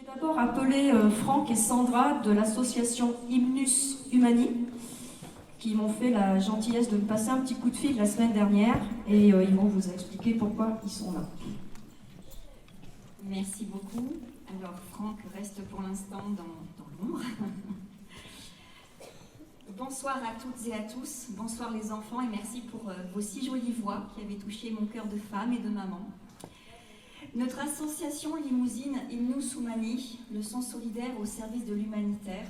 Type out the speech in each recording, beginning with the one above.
vais d'abord appeler Franck et Sandra de l'association Hymnus Humani qui m'ont fait la gentillesse de me passer un petit coup de fil la semaine dernière et ils vont vous expliquer pourquoi ils sont là. Merci beaucoup. Alors Franck reste pour l'instant dans l'ombre. Bonsoir à toutes et à tous, bonsoir les enfants et merci pour vos si jolies voix qui avaient touché mon cœur de femme et de maman. Notre association limousine Hymnus Humani, le son solidaire au service de l'humanitaire,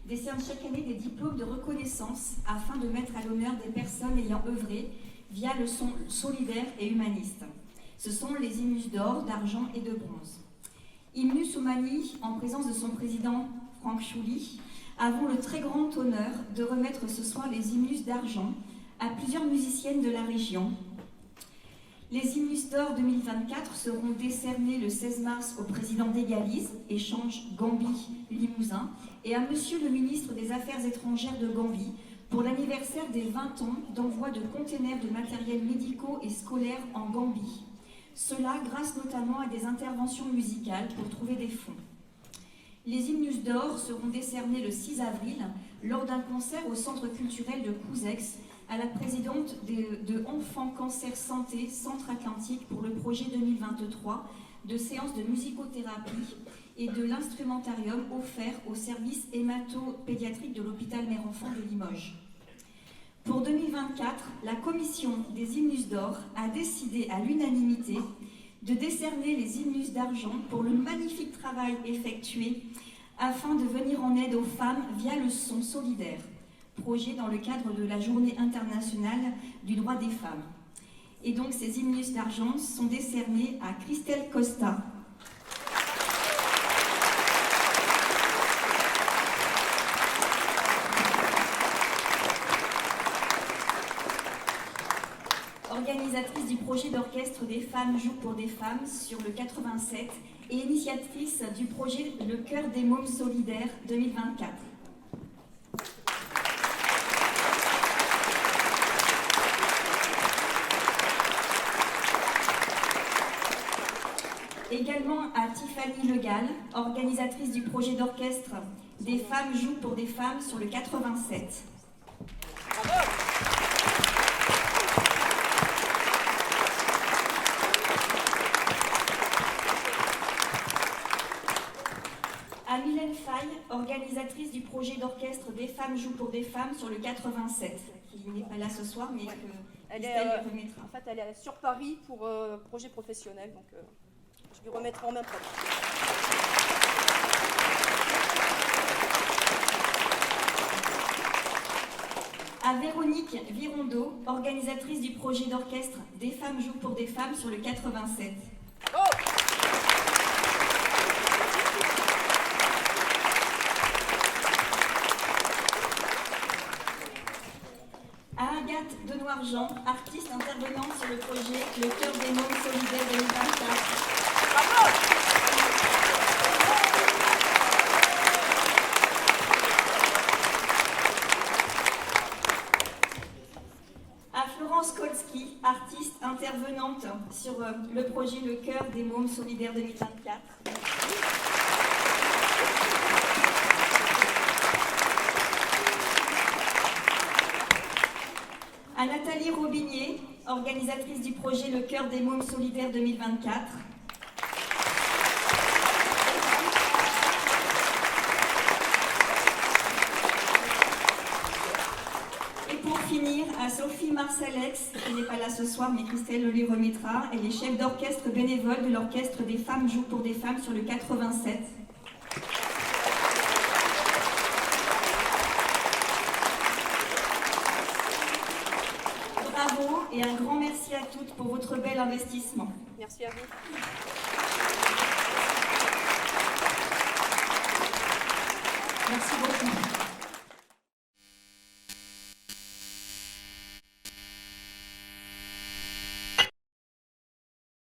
décerne chaque année des diplômes de reconnaissance afin de mettre à l'honneur des personnes ayant œuvré via le son solidaire et humaniste. Ce sont les Hymnus d'or, d'argent et de bronze. Hymnus Humani, en présence de son président Franck Chouli, avons le très grand honneur de remettre ce soir les Hymnus d'argent à plusieurs musiciennes de la région. Les Hymnus d'or 2024 seront décernés le 16 mars au président d'Égalize, échange Gambie-Limousin, et à monsieur le ministre des Affaires étrangères de Gambie pour l'anniversaire des 20 ans d'envoi de containers de matériel médicaux et scolaires en Gambie. Cela grâce notamment à des interventions musicales pour trouver des fonds. Les Hymnus d'or seront décernés le 6 avril lors d'un concert au centre culturel de Couzex à la présidente de Enfants Cancer Santé Centre-Atlantique pour le projet 2023 de séances de musicothérapie et de l'instrumentarium offert au service hémato-pédiatrique de l'hôpital Mère-Enfant de Limoges. Pour 2024, la commission des Hymnus d'or a décidé à l'unanimité de décerner les Hymnus d'argent pour le magnifique travail effectué afin de venir en aide aux femmes via le son solidaire, projet dans le cadre de la Journée internationale du droit des femmes. Et donc ces Hymnus d'argent sont décernés à Christelle Costa, organisatrice du projet d'orchestre des femmes jouent pour des femmes sur le 87 et initiatrice du projet Le Chœur des Mômes Solidaires 2024. Également à Tiffany Legal, organisatrice du projet d'orchestre des femmes jouent pour des femmes sur le 87. Bravo. À Mylène Faye, organisatrice du projet d'orchestre des femmes jouent pour des femmes sur le 87, qui n'est pas là ce soir, mais que elle remettra. En fait, elle est sur Paris pour projet professionnel, donc je lui remettrai en main propre. À Véronique Virondeau, organisatrice du projet d'orchestre des femmes jouent pour des femmes sur le 87. Oh! Agathe Denoir-Jean, artiste intervenante sur le projet Le Chœur des Mômes Solidaires 2024. Bravo! À Florence Kolski, artiste intervenante sur le projet Le Chœur des Mômes Solidaires 2024. À Nathalie Robinier, organisatrice du projet Le Chœur des Mômes Solidaires 2024. Et pour finir, à Sophie Marcalex, qui n'est pas là ce soir, mais Christelle le lui remettra, elle est chef d'orchestre bénévole de l'orchestre des femmes jouent pour des femmes sur le 87. Bravo et un grand merci à toutes pour votre bel investissement. Merci à vous. Merci beaucoup.